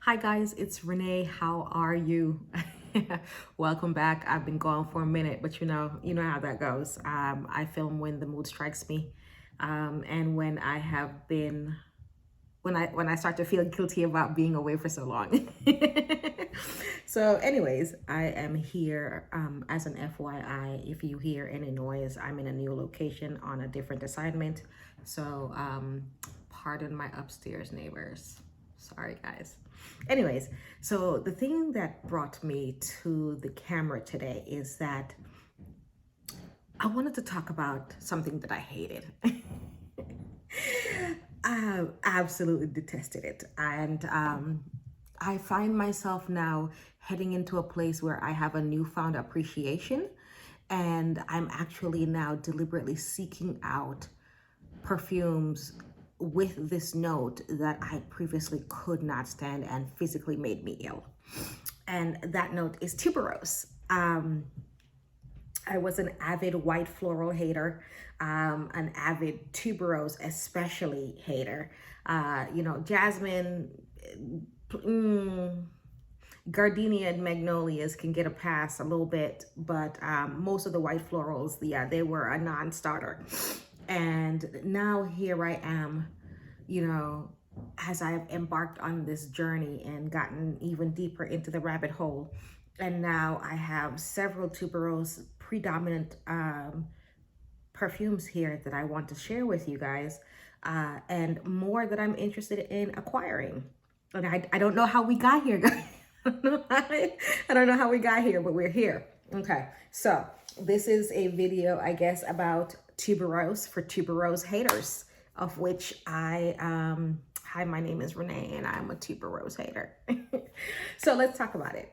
Hi guys, it's Renee. How are you? Welcome back. I've been gone for a minute, but you know how that goes. I film when the mood strikes me, and when I have been, when I start to feel guilty about being away for so long. So, anyways, I am here as an FYI. If you hear any noise, I'm in a new location on a different assignment. So, pardon my upstairs neighbors. Sorry, guys. Anyways, so the thing that brought me to the camera today is that I wanted to talk about something that I hated. I absolutely detested it. And I find myself now heading into a place where I have a newfound appreciation. And I'm actually now deliberately seeking out perfumes with this note that I previously could not stand and physically made me ill. And that note is Tuberose. I was an avid white floral hater, an avid tuberose especially hater. Jasmine, gardenia and magnolias can get a pass a little bit, but most of the white florals, they were a non-starter. And now here I am, as I've embarked on this journey and gotten even deeper into the rabbit hole. And now I have several tuberose predominant perfumes here that I want to share with you guys, and more that I'm interested in acquiring. And I don't know how we got here, guys. I don't know how we got here, but we're here. Okay, so this is a video, I guess, about Tuberose for tuberose haters, of which hi, my name is Renee and I'm a tuberose hater. So let's talk about it.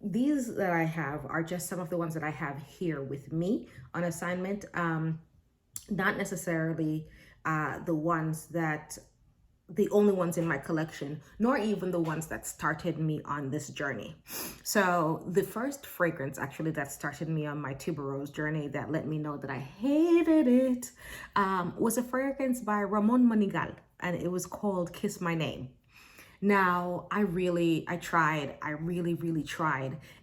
These that I have are just some of the ones that I have here with me on assignment. Not necessarily the only ones in my collection, nor even the ones that started me on this journey. So the first fragrance actually that started me on my tuberose journey, that let me know that I hated it, was a fragrance by Ramon Monegal, and it was called Kiss My Name. Now, I really tried,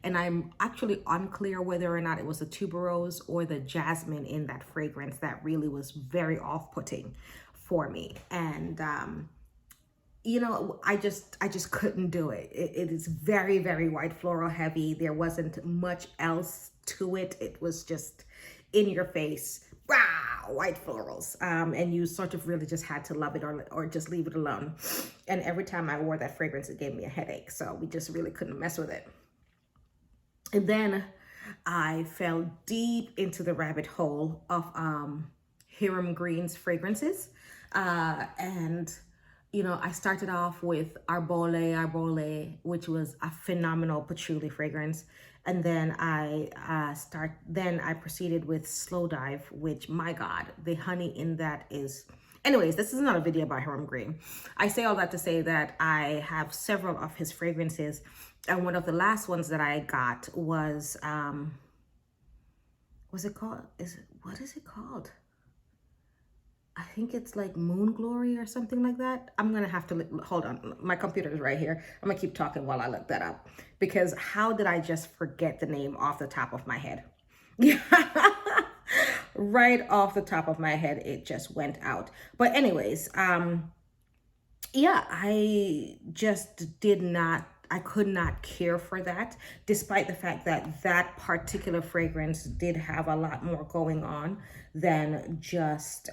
and I'm actually unclear whether or not it was the tuberose or the jasmine in that fragrance that really was very off-putting for me. And I just couldn't do it. It is very, very white floral heavy. There wasn't much else to it. It was just in your face, wow, white florals. And you sort of really just had to love it or just leave it alone. And every time I wore that fragrance, it gave me a headache. So we just really couldn't mess with it. And then I fell deep into the rabbit hole of Hiram Green's fragrances. I started off with Arbolé, which was a phenomenal patchouli fragrance. And then I proceeded with Slowdive, which, my God, the honey in that is... Anyways, this is not a video by Hiram Green. I say all that to say that I have several of his fragrances. And one of the last ones that I got was, what is it called? I think it's like Moon Glory or something like that. I'm gonna have to, hold on, my computer is right here. I'm gonna keep talking while I look that up, because how did I just forget the name off the top of my head? Right off the top of my head, it just went out. But anyways, I could not care for that, despite the fact that that particular fragrance did have a lot more going on than just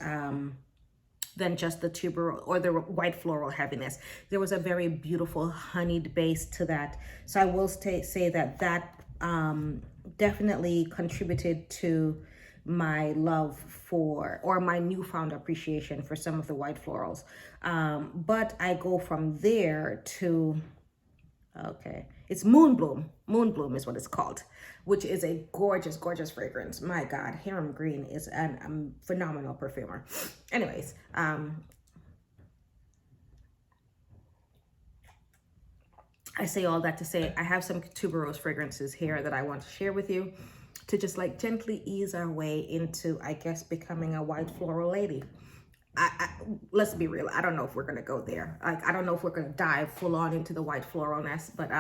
the tuber or the white floral heaviness. There was a very beautiful honeyed base to that. So I will say that definitely contributed to my love for, or my newfound appreciation for, some of the white florals. But I go from there to... Okay, it's Moonbloom. Moonbloom is what it's called, which is a gorgeous, gorgeous fragrance. My God, Hiram Green is a phenomenal perfumer. Anyways, I say all that to say I have some tuberose fragrances here that I want to share with you to just like gently ease our way into, I guess, becoming a white floral lady. let's be real. I don't know if we're gonna go there. Like, I don't know if we're gonna dive full on into the white floralness, but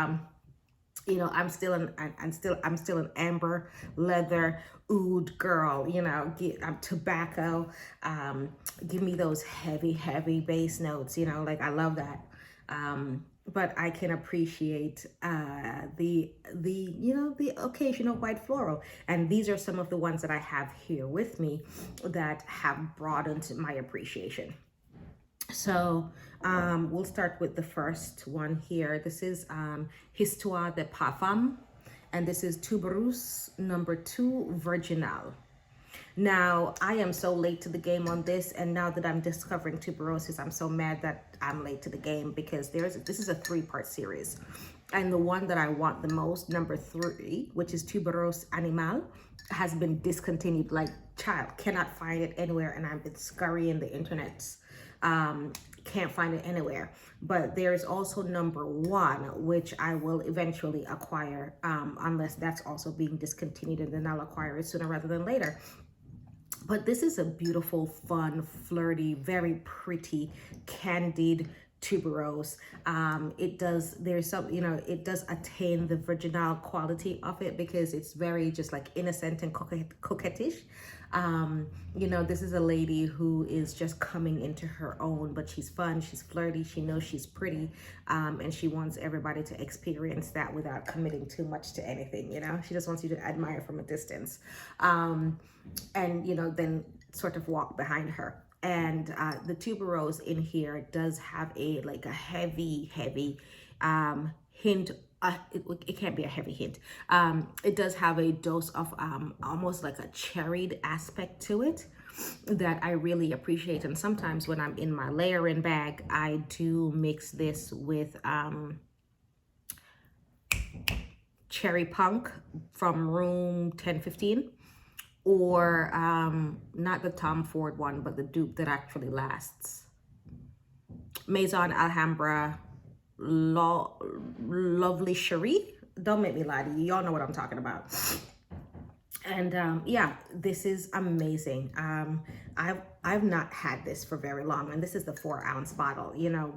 you know, I'm still an amber, leather, oud girl. You know, I'm tobacco. Give me those heavy bass notes. You know, like I love that. But I can appreciate the you know, the occasional white floral, and these are some of the ones that I have here with me that have broadened my appreciation. So we'll start with the first one here. This is Histoires de Parfum, and this is Tuberose #2 Virginale. Now, I am so late to the game on this, and now that I'm discovering tuberoses, I'm so mad that I'm late to the game, because this is a 3-part series. And the one that I want the most, #3, which is Tuberose Animal, has been discontinued. Like, child, cannot find it anywhere, and I've been scurrying the internets. Can't find it anywhere. But there's also #1, which I will eventually acquire, unless that's also being discontinued, and then I'll acquire it sooner rather than later. But this is a beautiful, fun, flirty, very pretty, candid tuberose. It does, there's some, you know, it does attain the virginal quality of it, because it's very just like innocent and coquettish. You know, this is a lady who is just coming into her own, but she's fun, she's flirty, she knows she's pretty, and she wants everybody to experience that without committing too much to anything. You know, she just wants you to admire from a distance, and, you know, then sort of walk behind her. And the tuberose in here does have a heavy hint. It can't be a heavy hint. It does have a dose of almost like a cherried aspect to it that I really appreciate. And sometimes when I'm in my layering bag, I do mix this with Cherry Punk from room 1015, or not the Tom Ford one, but the dupe that actually lasts. Maison Alhambra Lovely Cherie. Don't make me lie to you. Y'all know what I'm talking about. And yeah, this is amazing. I've not had this for very long, and this is the 4-ounce bottle. You know,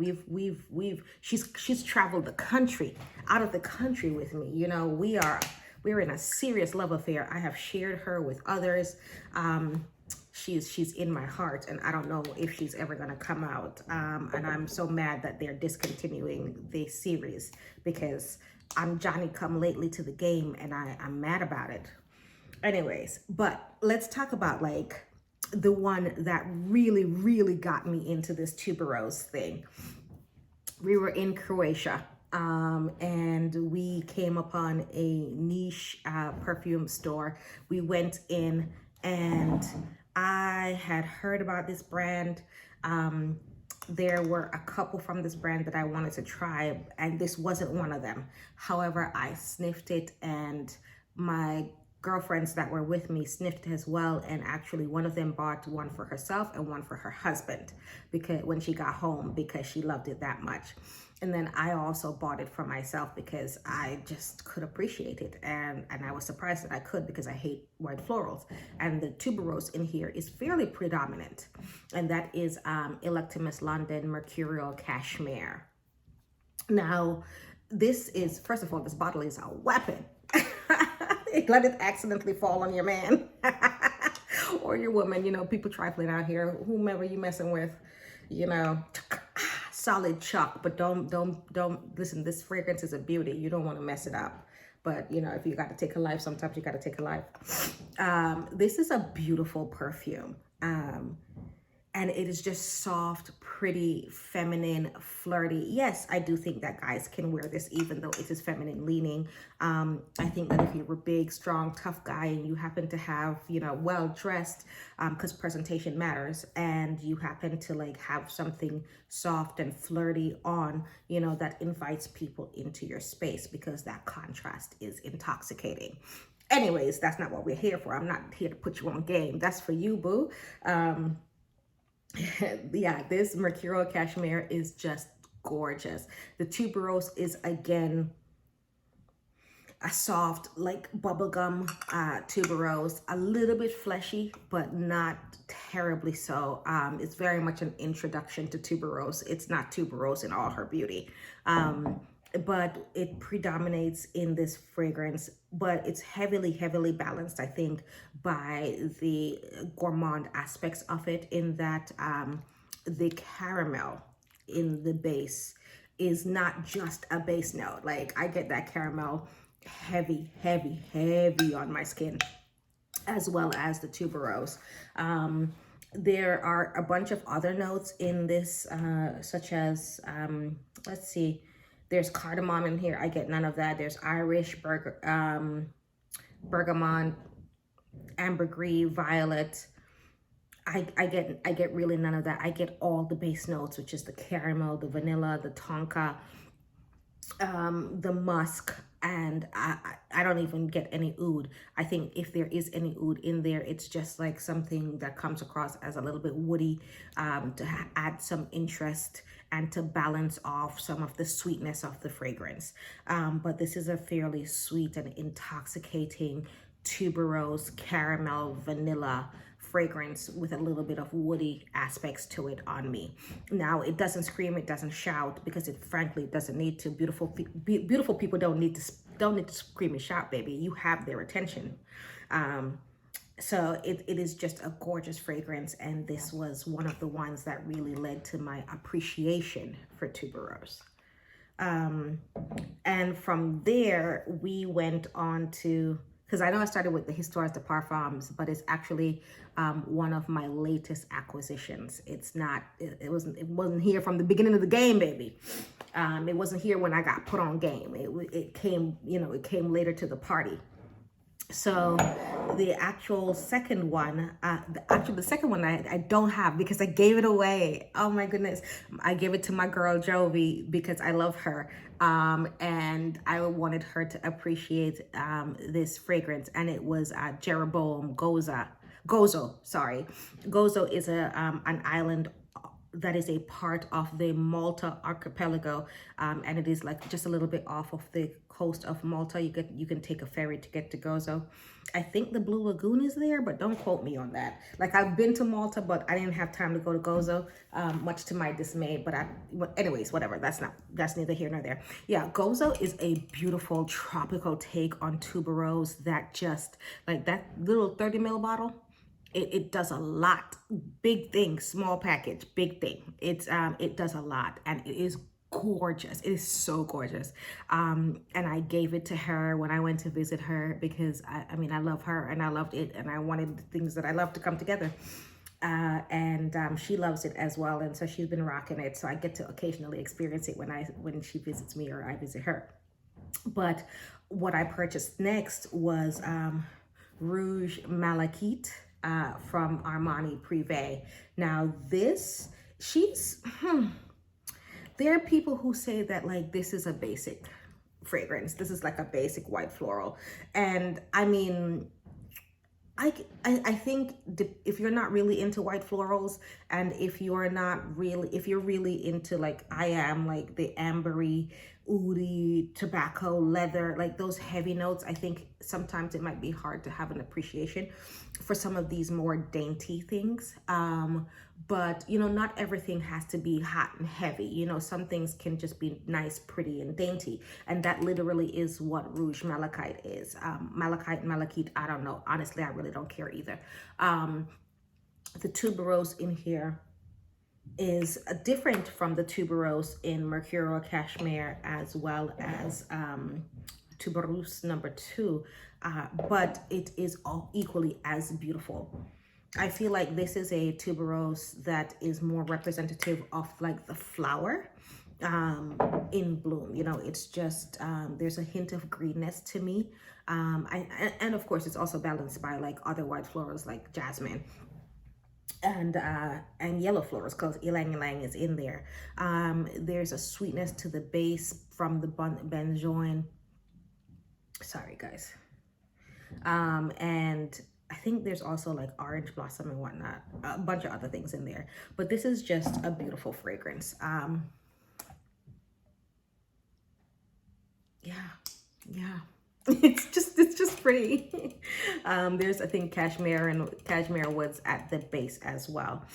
she's traveled the country, out of the country with me. You know, we're in a serious love affair. I have shared her with others. She's in my heart, and I don't know if she's ever gonna come out. And I'm so mad that they're discontinuing the series, because I'm Johnny come lately to the game, and I'm mad about it. Anyways, but let's talk about like the one that really got me into this tuberose thing. We were in Croatia, and we came upon a niche perfume store. We went in, and I had heard about this brand. There were a couple from this brand that I wanted to try, and this wasn't one of them. However, I sniffed it, and my girlfriends that were with me sniffed it as well, and actually one of them bought one for herself and one for her husband, because when she got home, because she loved it that much. And then I also bought it for myself because I just could appreciate it, and I was surprised that I could, because I hate white florals. And the tuberose in here is fairly predominant, and that is Electimuss London Mercurial Cashmere. Now, this is, first of all, this bottle is a weapon. Let it accidentally fall on your man or your woman. You know, people trifling out here, whomever you messing with, you know, solid chuck. But don't listen, this fragrance is a beauty. You don't want to mess it up. But, you know, if you got to take a life, sometimes you got to take a life. This is a beautiful perfume. And it is just soft, pretty, feminine, flirty. Yes, I do think that guys can wear this, even though it is feminine leaning. I think that if you're a big, strong, tough guy, and you happen to have, you know, well dressed, because presentation matters, and you happen to like have something soft and flirty on, you know, that invites people into your space, because that contrast is intoxicating. Anyways, that's not what we're here for. I'm not here to put you on game. That's for you, boo. Yeah, this Mercurial Cashmere is just gorgeous. The tuberose is, again, a soft, like bubblegum tuberose, a little bit fleshy, but not terribly so. It's very much an introduction to tuberose. It's not tuberose in all her beauty. But it predominates in this fragrance, but it's heavily, heavily balanced, I think, by the gourmand aspects of it, in that the caramel in the base is not just a base note. Like, I get that caramel heavy, heavy, heavy on my skin, as well as the tuberose. There are a bunch of other notes in this, such as, let's see, there's cardamom in here. I get none of that. There's Irish, bergamot, ambergris, violet. I get really none of that. I get all the base notes, which is the caramel, the vanilla, the tonka, the musk, and I don't even get any oud. I think if there is any oud in there, it's just like something that comes across as a little bit woody, to add some interest and to balance off some of the sweetness of the fragrance. But this is a fairly sweet and intoxicating tuberose, caramel, vanilla fragrance with a little bit of woody aspects to it on me. Now, it doesn't scream, it doesn't shout, because it frankly doesn't need to. Beautiful people don't need to scream and shout, baby. You have their attention. So it is just a gorgeous fragrance, and this was one of the ones that really led to my appreciation for tuberose. And from there, we went on to, because I know I started with the Histoires, the Parfums, but it's actually one of my latest acquisitions. It's not, it wasn't here from the beginning of the game, baby. It wasn't here when I got put on game. It came, it came later to the party. So the actual second one, the second one I don't have because I gave it away. Oh my goodness. I gave it to my girl Jovi because I love her. And I wanted her to appreciate this fragrance. And it was Jeroboam Gozo. Gozo is an island that is a part of the Malta archipelago, and it is like just a little bit off of the coast of Malta. You can take a ferry to get to Gozo. I think the Blue Lagoon is there, but don't quote me on that. Like, I've been to Malta, but I didn't have time to go to Gozo, much to my dismay. But anyways, whatever. That's neither here nor there. Yeah, Gozo is a beautiful tropical take on tuberose that just, like, that little 30 ml bottle. It does a lot. Big thing, small package, big thing. It does a lot, and it is gorgeous. It is so gorgeous. And I gave it to her when I went to visit her because I mean, I love her and I loved it, and I wanted the things that I love to come together. And she loves it as well, and so she's been rocking it. So I get to occasionally experience it when she visits me or I visit her. But what I purchased next was Rouge Malachite. From Armani Privé. Now this, there are people who say that, like, this is a basic fragrance. This is like a basic white floral. And I mean, I think if you're not really into white florals, and if you're really into, like I am, like the ambery, oudi, tobacco, leather, like those heavy notes, I think sometimes it might be hard to have an appreciation for some of these more dainty things. But not everything has to be hot and heavy. Some things can just be nice, pretty, and dainty, and that literally is what Rouge Malachite is. Malachite, I don't know, honestly, I really don't care either. The tuberose in here is different from the tuberose in Mercurial, Cashmere, as well as Tuberose number 2, but it is all equally as beautiful. I feel like this is a tuberose that is more representative of, like, the flower in bloom. It's just there's a hint of greenness to me, and of course it's also balanced by, like, other white florals like jasmine and yellow florals, because ylang ylang is in there. There's a sweetness to the base from the benzoin. Sorry guys. And I think there's also, like, orange blossom and whatnot, a bunch of other things in there, but this is just a beautiful fragrance. Yeah. It's just pretty. There's, I think, cashmere and cashmere woods at the base as well.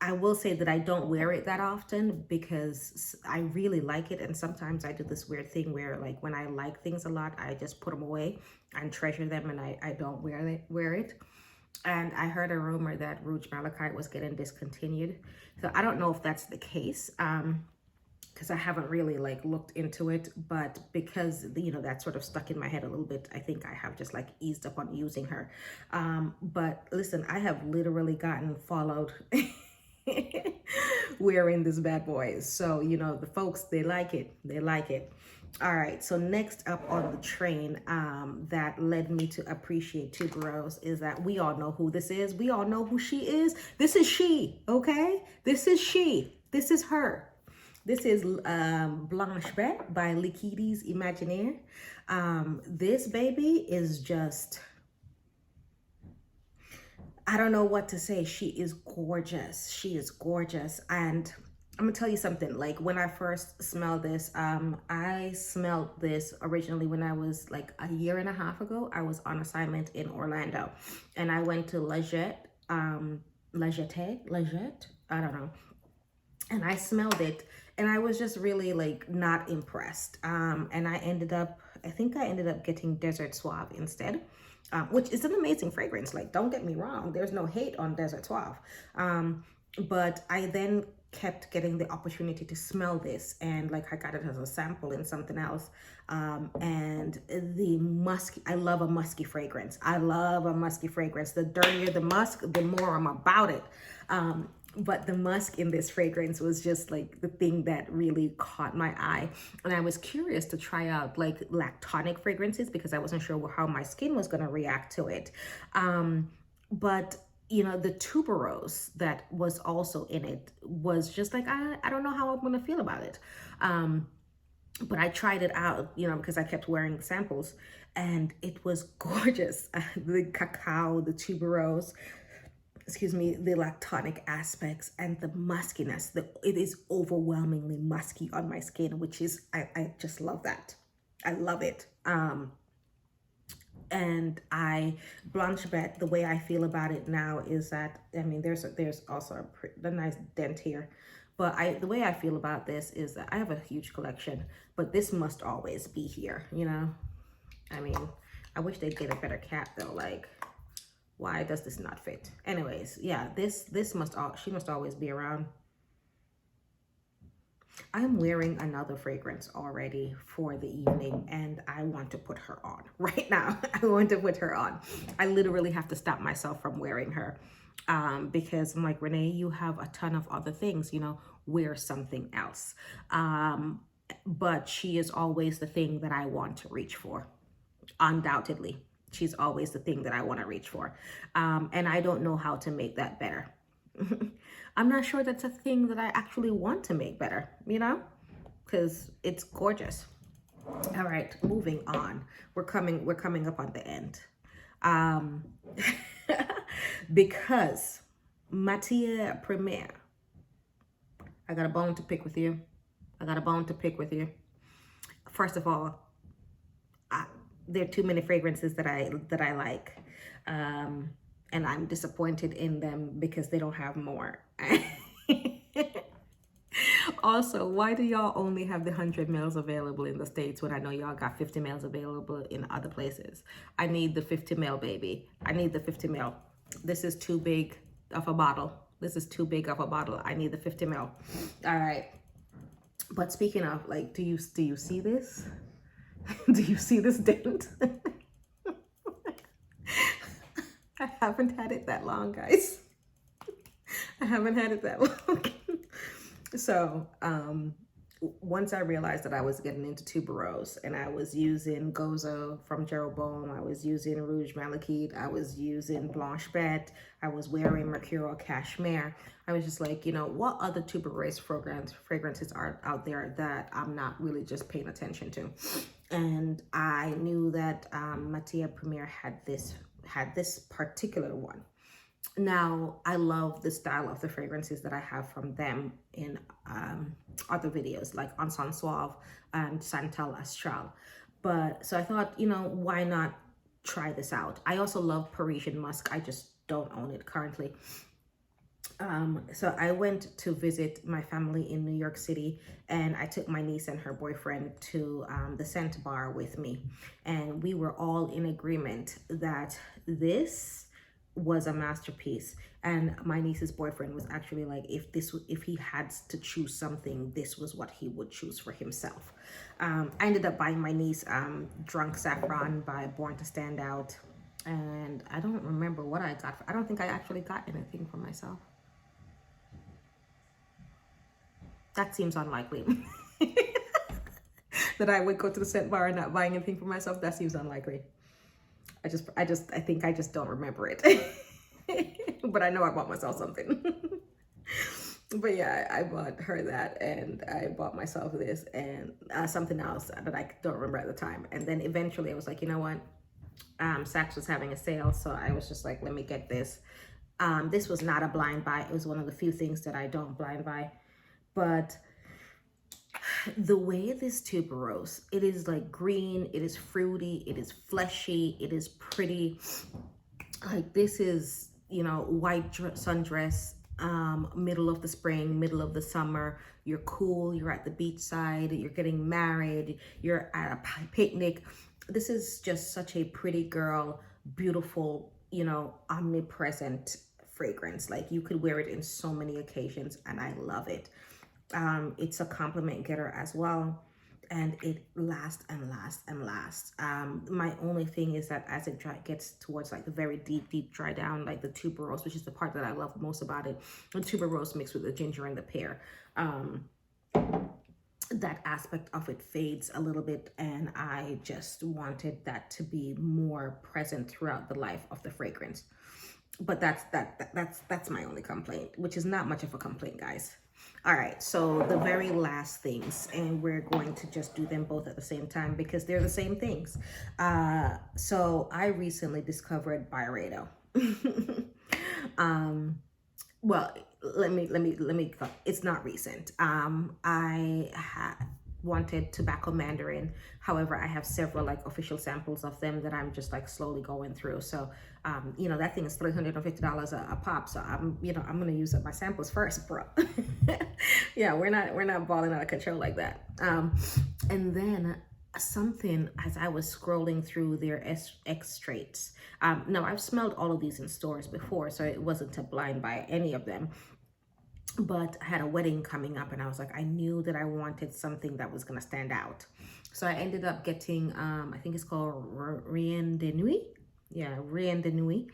I will say that I don't wear it that often because I really like it, and sometimes I do this weird thing where, like, when I like things a lot, I just put them away and treasure them, and I don't wear it. And I heard a rumor that Rouge Malachite was getting discontinued, so I don't know if that's the case. Because I haven't really like looked into it, but because, you know, that sort of stuck in my head a little bit, I think I have just like eased up on using her. But listen, I have literally gotten followed wearing this bad boy. So, you know, the folks, they like it. They like it. All right, so next up on the train that led me to appreciate Tuberose is that we all know who this is. We all know who she is. This is she, okay? This is she. This is her. This is Blanche by Imaginares. This baby is just, I don't know what to say. She is gorgeous. She is gorgeous. And I'm gonna tell you something. Like, when I first smelled this, I smelled this originally when I was like a year and a half ago. I was on assignment in Orlando, and I went to Lajette, I don't know. And I smelled it, and I was just really like not impressed. And I think I ended up getting Desert Suave instead, which is an amazing fragrance. Like, don't get me wrong, there's no hate on Desert Suave. But I then kept getting the opportunity to smell this, and like I got it as a sample in something else. And the musky, I love a musky fragrance. I love a musky fragrance. The dirtier the musk, the more I'm about it. But the musk in this fragrance was just like the thing that really caught my eye. And I was curious to try out like lactonic fragrances because I wasn't sure how my skin was going to react to it. But you know, the tuberose that was also in it was just like, I don't know how I'm going to feel about it. But I tried it out, you know, because I kept wearing samples, and it was gorgeous. The cacao, the tuberose, excuse me, the lactonic aspects, and the muskiness. It is overwhelmingly musky on my skin, which is, I just love that. I love it. And Blanche, the way I feel about it now is that, I mean, there's also a nice dent here, but the way I feel about this is that I have a huge collection, but this must always be here, you know? I mean, I wish they'd get a better cap though. Like, why does this not fit? Anyways, yeah, she must always be around. I'm wearing another fragrance already for the evening, and I want to put her on right now. I want to put her on. I literally have to stop myself from wearing her because I'm like, Reneé, you have a ton of other things, you know, wear something else. But she is always the thing that I want to reach for, undoubtedly. She's always the thing that I want to reach for. And I don't know how to make that better. I'm not sure that's a thing that I actually want to make better, you know, because it's gorgeous. All right, moving on. We're coming up on the end. Because Matiere Privé, I got a bone to pick with you. First of all, there are too many fragrances that I like, and I'm disappointed in them because they don't have more. Also, why do y'all only have the 100 mils available in the States when I know y'all got 50 mils available in other places? I need the 50 mil, baby. I need the 50 mil. This is too big of a bottle. I need the 50 mil. All right. But speaking of, like, do you see this? Do you see this dent? I haven't had it that long, guys. I haven't had it that long. So, once I realized that I was getting into Tuberose, and I was using Gozo from Jeroboam, I was using Rouge Malachite, I was using Blanche, I was wearing Mercurial Cashmere, I was just like, you know, what other Tuberose fragrances are out there that I'm not really just paying attention to? And I knew that Matiere Privé had this particular one. Now, I love the style of the fragrances that I have from them in other videos, like Encens Suave and Santal Astral. But so I thought, you know, why not try this out? I also love Parisian musk. I just don't own it currently. So I went to visit my family in New York City, and I took my niece and her boyfriend to the scent bar with me. And we were all in agreement that this was a masterpiece. And my niece's boyfriend was actually like, if he had to choose something, this was what he would choose for himself. I ended up buying my niece Drunk Saffron by Born to Stand Out. And I don't remember what I got. I don't think I actually got anything for myself. That seems unlikely. That I would go to the scent bar and not buying anything for myself. That seems unlikely. I think I just don't remember it. But I know I bought myself something. But yeah, I bought her that, and I bought myself this and something else that I don't remember at the time. And then eventually I was like, you know what? Saks was having a sale, so I was just like, let me get this. This was not a blind buy. It was one of the few things that I don't blind buy. But the way this tuberose, it is like green, it is fruity, it is fleshy, it is pretty. Like this is, you know, white sundress, middle of the spring, middle of the summer. You're cool, you're at the beachside, you're getting married, you're at a picnic. This is just such a pretty girl, beautiful, you know, omnipresent fragrance. Like you could wear it in so many occasions, and I love it. It's a compliment getter as well, and it lasts and lasts and lasts. My only thing is that as it gets towards like the very deep dry down, like the tuberose, which is the part that I love most about it, the tuberose mixed with the ginger and the pear, that aspect of it fades a little bit, and I just wanted that to be more present throughout the life of the fragrance. But that's my only complaint, which is not much of a complaint, guys. All right, so the very last things, and we're going to just do them both at the same time because they're the same things. So I recently discovered Byredo. Well, let me, it's not recent. I wanted tobacco mandarin. However, I have several like official samples of them that I'm just like slowly going through. So, you know, that thing is $350 a pop. So I'm going to use up my samples first, bro. Yeah, we're not balling out of control like that. And then something, as I was scrolling through their extracts. Now I've smelled all of these in stores before, so it wasn't a blind buy any of them. But I had a wedding coming up, and I was like, I knew that I wanted something that was going to stand out. So I ended up getting, I think it's called Rien de Nuit. Yeah, Rien de Nuit,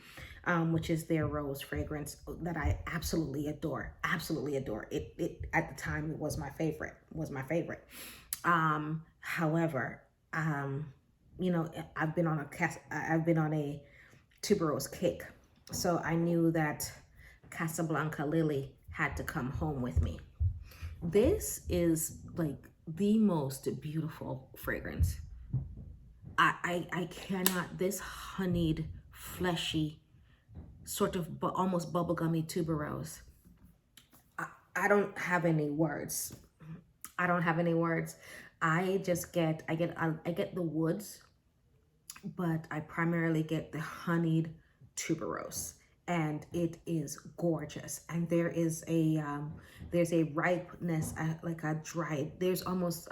which is their rose fragrance that I absolutely adore. Absolutely adore. It at the time, it was my favorite. However, you know, I've been on a tuberose kick. So I knew that Casablanca Lily had to come home with me. This is like the most beautiful fragrance. I cannot, this honeyed, fleshy, sort of almost bubblegummy tuberose. I don't have any words. I don't have any words. I get the woods, but I primarily get the honeyed tuberose. And it is gorgeous. And there is a there's a ripeness, like a dried, there's almost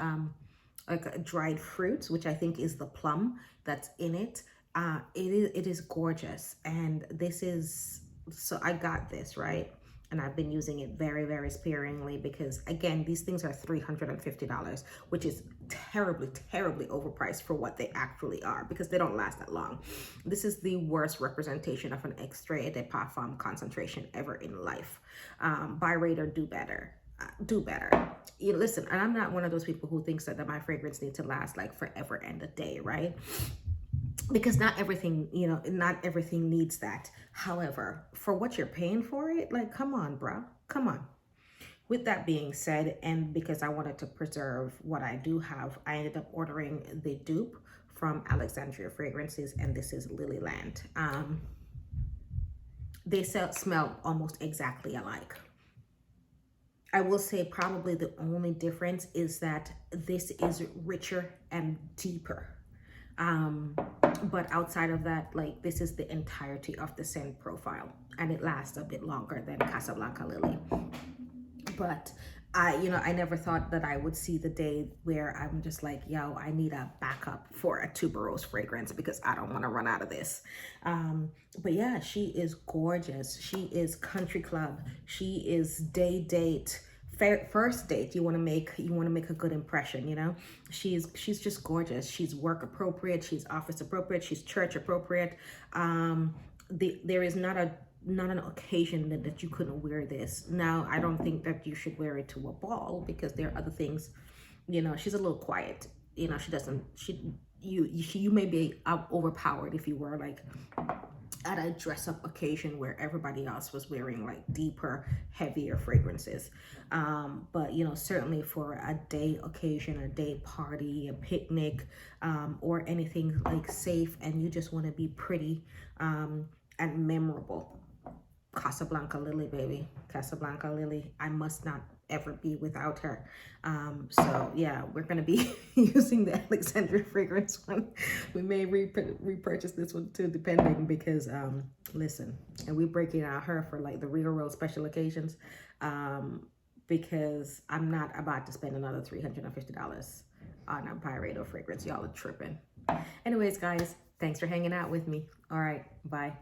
like a dried fruit, which I think is the plum that's in it. It is gorgeous. And this is, so I got this, right? And I've been using it very, very sparingly because, again, these things are $350, which is terribly, terribly overpriced for what they actually are because they don't last that long. This is the worst representation of an extrait de parfum concentration ever in life. Byredo, do better. Do better. You listen, and I'm not one of those people who thinks that my fragrance needs to last like forever and a day, right? Because not everything, you know, not everything needs that. However, for what you're paying for it, like, come on, bro, come on. With that being said, and because I wanted to preserve what I do have, I ended up ordering the dupe from Alexandria Fragrances, and this is Lilyland. They smell almost exactly alike. I will say probably the only difference is that this is richer and deeper. But outside of that, like, this is the entirety of the scent profile, and it lasts a bit longer than Casablanca Lily. But I never thought that I would see the day where I'm just like, yo, I need a backup for a Tuberose fragrance because I don't want to run out of this. But yeah, she is gorgeous. She is country club. She is date. First date, you want to make a good impression, you know. She's just gorgeous. She's work appropriate. She's office appropriate. She's church appropriate. There is not an occasion that you couldn't wear this. Now, I don't think that you should wear it to a ball because there are other things, you know. She's a little quiet, you know. You may be overpowered if you were like at a dress-up occasion where everybody else was wearing like deeper, heavier fragrances. But you know, certainly for a day occasion, a day party, a picnic, or anything like safe, and you just want to be pretty and memorable. Casablanca Lily, baby. Casablanca Lily. I must not ever be without her. So yeah, we're gonna be using the Alexandria fragrance one. We may repurchase this one too, depending, because listen, and we're breaking out her for like the real special occasions, because I'm not about to spend another $350 on a Byredo fragrance. Y'all are tripping. Anyways, guys, thanks for hanging out with me. All right, bye.